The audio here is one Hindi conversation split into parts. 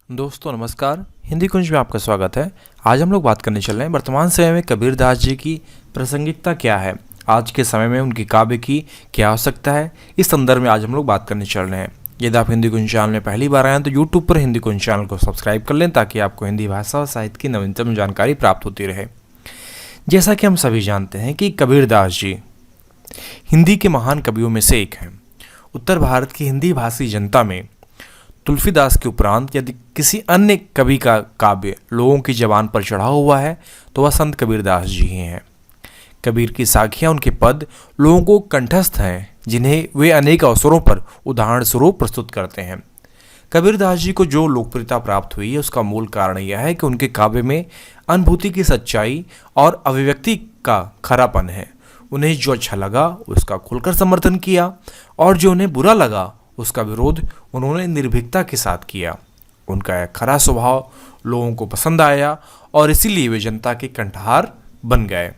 दोस्तों नमस्कार। हिंदी कुंज में आपका स्वागत है। आज हम लोग बात करने चल रहे हैं वर्तमान समय में कबीरदास जी की प्रासंगिकता क्या है, आज के समय में उनकी काव्य की क्या आवश्यकता है। इस संदर्भ में आज हम लोग बात करने चल रहे हैं। यदि आप हिंदी कुंज चैनल में पहली बार आए हैं तो यूट्यूब पर हिंदी कुंज चैनल को सब्सक्राइब कर लें ताकि आपको हिंदी भाषा और साहित्य की नवीनतम जानकारी प्राप्त होती रहे। जैसा कि हम सभी जानते हैं कि कबीरदास जी हिंदी के महान कवियों में से एक हैं। उत्तर भारत की हिंदी भाषी जनता में तुलसीदास के उपरांत यदि किसी अन्य कवि का काव्य लोगों की जबान पर चढ़ा हुआ है तो वह संत कबीरदास जी ही हैं। कबीर की साखियाँ, उनके पद लोगों को कंठस्थ हैं, जिन्हें वे अनेक अवसरों पर उदाहरण स्वरूप प्रस्तुत करते हैं। कबीरदास जी को जो लोकप्रियता प्राप्त हुई है उसका मूल कारण यह है कि उनके काव्य में अनुभूति की सच्चाई और अभिव्यक्ति का खरापन है। उन्हें जो अच्छा लगा उसका खुलकर समर्थन किया और जो उन्हें बुरा लगा उसका विरोध उन्होंने निर्भीकता के साथ किया। उनका यह खरा स्वभाव लोगों को पसंद आया और इसीलिए वे जनता के कंठहार बन गए।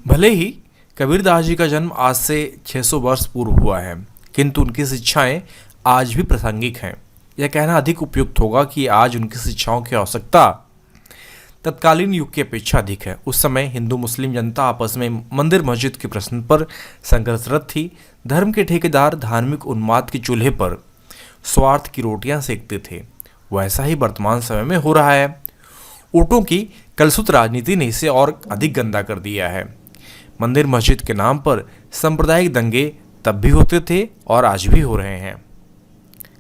भले ही कबीरदास जी का जन्म आज से 600 वर्ष पूर्व हुआ है, किंतु उनकी शिक्षाएं आज भी प्रासंगिक हैं। यह कहना अधिक उपयुक्त होगा कि आज उनकी शिक्षाओं की आवश्यकता तत्कालीन युग की अपेक्षा अधिक है। उस समय हिंदू मुस्लिम जनता आपस में मंदिर मस्जिद के प्रश्न पर संघर्षरत थी। धर्म के ठेकेदार धार्मिक उन्माद के चूल्हे पर स्वार्थ की रोटियां सेकते थे। वैसा ही वर्तमान समय में हो रहा है। वोटों की कलसुत राजनीति ने इसे और अधिक गंदा कर दिया है। मंदिर मस्जिद के नाम पर सांप्रदायिक दंगे तब भी होते थे और आज भी हो रहे हैं।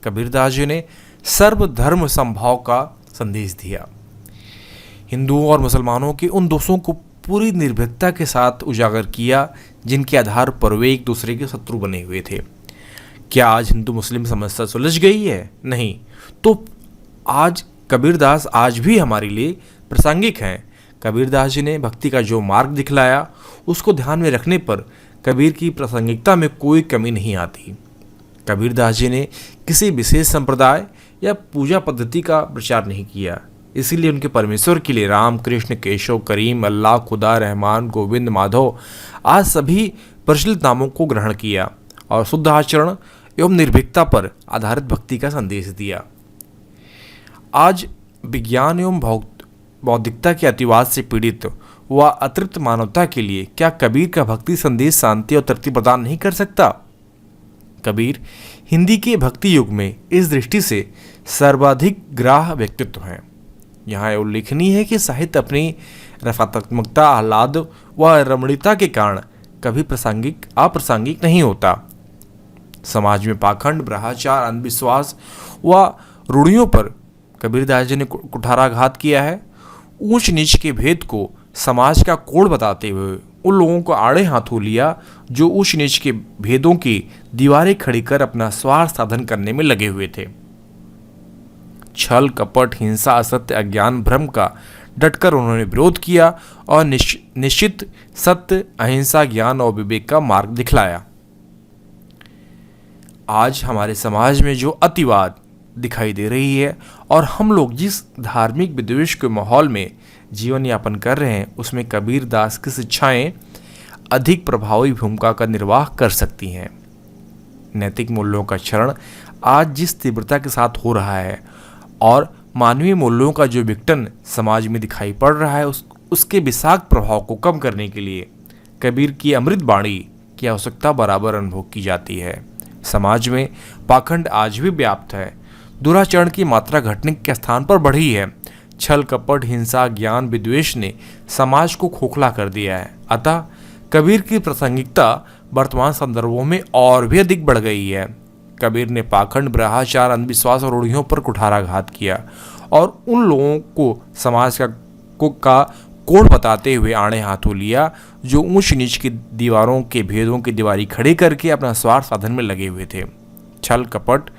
कबीरदास जी ने सर्वधर्म समभाव का संदेश दिया। हिंदुओं और मुसलमानों के उन दोषों को पूरी निर्भीकता के साथ उजागर किया जिनके आधार पर वे एक दूसरे के शत्रु बने हुए थे। क्या आज हिंदू मुस्लिम समस्या सुलझ गई है? नहीं। तो आज कबीरदास आज भी हमारे लिए प्रासंगिक हैं। कबीरदास जी ने भक्ति का जो मार्ग दिखलाया उसको ध्यान में रखने पर कबीर की प्रासंगिकता में कोई कमी नहीं आती। कबीरदास जी ने किसी विशेष संप्रदाय या पूजा पद्धति का प्रचार नहीं किया, इसीलिए उनके परमेश्वर के लिए राम, कृष्ण, केशव, करीम, अल्लाह, खुदा, रहमान, गोविंद, माधव आज सभी प्रचलित नामों को ग्रहण किया और शुद्ध आचरण एवं निर्भीकता पर आधारित भक्ति का संदेश दिया। आज विज्ञान एवं बौद्धिकता के अतिवाद से पीड़ित व अतृप्त मानवता के लिए क्या कबीर का भक्ति संदेश शांति और तृप्ति प्रदान नहीं कर सकता? कबीर हिंदी के भक्ति युग में इस दृष्टि से सर्वाधिक ग्राह्य व्यक्तित्व हैं। यहाँ उल्लेखनीय है कि साहित्य अपनी रफात्मकता, आह्लाद व रमणीयता के कारण कभी अप्रासंगिक नहीं होता। समाज में पाखंड, भ्रष्टाचार, अंधविश्वास व रूढ़ियों पर कबीरदास जी ने कुठाराघात किया है। ऊंच नीच के भेद को समाज का कोड बताते हुए उन लोगों को आड़े हाथों लिया जो ऊंच नीच के भेदों की दीवारें खड़ी कर अपना स्वार्थ साधन करने में लगे हुए थे। छल, कपट, हिंसा, असत्य, अज्ञान, भ्रम का डटकर उन्होंने विरोध किया और निश्चित सत्य, अहिंसा, ज्ञान और विवेक का मार्ग दिखलाया। आज हमारे समाज में जो अतिवाद दिखाई दे रही है और हम लोग जिस धार्मिक विद्वेष के माहौल में जीवन यापन कर रहे हैं उसमें कबीरदास की शिक्षाएं अधिक प्रभावी भूमिका का निर्वाह कर सकती हैं। नैतिक मूल्यों का क्षरण आज जिस तीव्रता के साथ हो रहा है और मानवीय मूल्यों का जो विघटन समाज में दिखाई पड़ रहा है उसके विषाक्त प्रभाव को कम करने के लिए कबीर की अमृत वाणी की आवश्यकता बराबर अनुभव की जाती है। समाज में पाखंड आज भी व्याप्त है। दुराचरण की मात्रा घटने के स्थान पर बढ़ी है। छल, कपट, हिंसा, ज्ञान, विद्वेष ने समाज को खोखला कर दिया है। अतः कबीर की प्रासंगिकता वर्तमान संदर्भों में और भी अधिक बढ़ गई है। कबीर ने पाखंड, भ्रष्टाचार, अंधविश्वास और रूढ़ियों पर कुठाराघात किया और उन लोगों को समाज का कोड बताते हुए आड़े हाथों लिया जो ऊंच नीच की दीवारों के भेदों की दीवारी खड़ी करके अपना स्वार्थ साधन में लगे हुए थे। छल, कपट,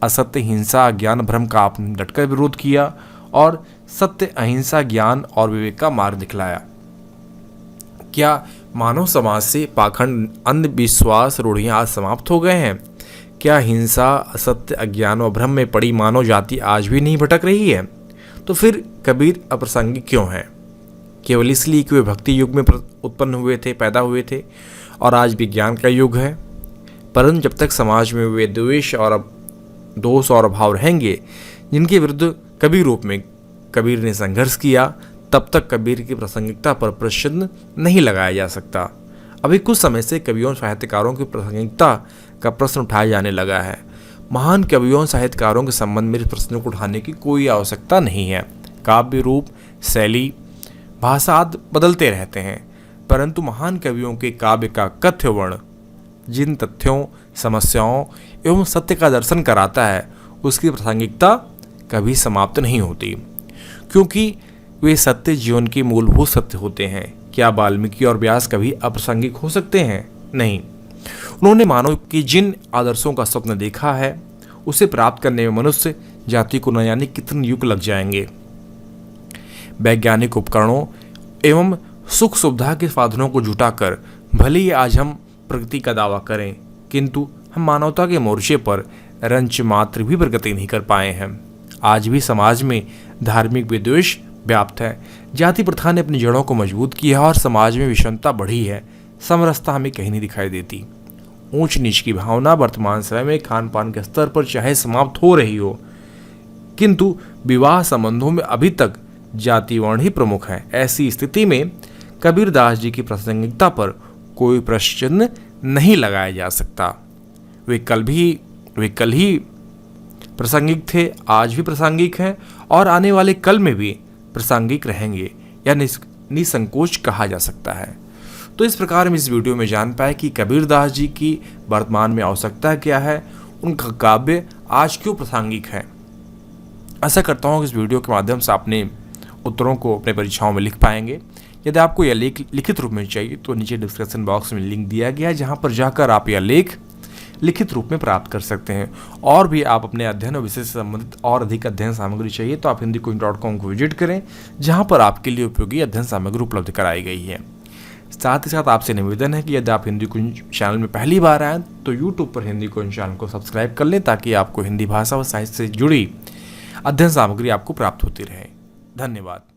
असत्य, हिंसा, अज्ञान, भ्रम का आपने डटकर विरोध किया और सत्य, अहिंसा, ज्ञान और विवेक का मार्ग दिखलाया। क्या मानव समाज से पाखंड, अंधविश्वास, रूढ़ियां आज समाप्त हो गए हैं? क्या हिंसा, असत्य, अज्ञान और भ्रम में पड़ी मानव जाति आज भी नहीं भटक रही है? तो फिर कबीर अप्रासंगिक क्यों हैं? केवल इसलिए कि वे भक्ति युग में उत्पन्न हुए थे, पैदा हुए थे और आज विज्ञान का युग है। परंतु जब तक समाज में वे द्वेष और दोष और अभाव रहेंगे जिनके विरुद्ध कवि रूप में कबीर ने संघर्ष किया, तब तक कबीर की प्रासंगिकता पर प्रश्न नहीं लगाया जा सकता। अभी कुछ समय से कवियों साहित्यकारों की प्रासंगिकता का प्रश्न उठाया जाने लगा है। महान कवियों साहित्यकारों के संबंध में इस प्रश्न को उठाने की कोई आवश्यकता नहीं है। काव्य रूप, शैली, भाषा आदि बदलते रहते हैं, परंतु महान कवियों के काव्य का कथ्य वर्ण जिन तथ्यों, समस्याओं एवं सत्य का दर्शन कराता है, उसकी प्रासंगिकता कभी समाप्त नहीं होती, क्योंकि वे सत्य जीवन के मूलभूत सत्य होते हैं। क्या वाल्मीकि और व्यास कभी अप्रासंगिक हो सकते हैं? नहीं। उन्होंने मानव की जिन आदर्शों का स्वप्न देखा है, उसे प्राप्त करने में मनुष्य जाति को न जाने कितने युग लग जाएंगे। वैज्ञानिक उपकरणों एवं सुख सुविधा के साधनों को जुटाकर भले ही आज हम प्रगति का दावा करें, किंतु हम मानवता के मोर्चे पर रंच मात्र भी प्रगति नहीं कर पाए हैं। आज भी समाज में धार्मिक विद्वेष व्याप्त है। जाति प्रथा ने अपनी जड़ों को मजबूत किया और समाज में विषमता बढ़ी है। समरसता हमें कहीं नहीं दिखाई देती। ऊंच नीच की भावना वर्तमान समय में खान पान के स्तर पर चाहे समाप्त हो रही हो, किंतु विवाह संबंधों में अभी तक जाति वर्ण ही प्रमुख है। ऐसी स्थिति में कबीर दास जी की प्रासंगिकता पर कोई प्रश्न नहीं लगाया जा सकता। वे कल ही प्रासंगिक थे, आज भी प्रासंगिक हैं और आने वाले कल में भी प्रासंगिक रहेंगे, या निसंकोच कहा जा सकता है। तो इस प्रकार हम इस वीडियो में जान पाए कि कबीर दास जी की वर्तमान में आवश्यकता क्या है, उनका काव्य आज क्यों प्रासंगिक है। आशा करता हूँ कि इस वीडियो के माध्यम से आपने उत्तरों को अपने परीक्षाओं में लिख पाएंगे। यदि आपको यह लेख लिखित रूप में चाहिए तो नीचे डिस्क्रिप्शन बॉक्स में लिंक दिया गया है, जहाँ पर जाकर आप यह लेख लिखित रूप में प्राप्त कर सकते हैं। और भी आप अपने अध्ययन और विषय से संबंधित और अधिक अध्ययन सामग्री चाहिए तो आप hindicoin.com को विजिट करें, जहां पर आपके लिए उपयोगी अध्ययन सामग्री उपलब्ध कराई गई है। साथ ही साथ आपसे निवेदन है कि यदि आप हिंदीकोइन चैनल में पहली बार आएँ तो यूट्यूब पर हिंदीकोइन चैनल को सब्सक्राइब कर लें, ताकि आपको हिंदी भाषा व साहित्य से जुड़ी अध्ययन सामग्री आपको प्राप्त होती रहे। धन्यवाद।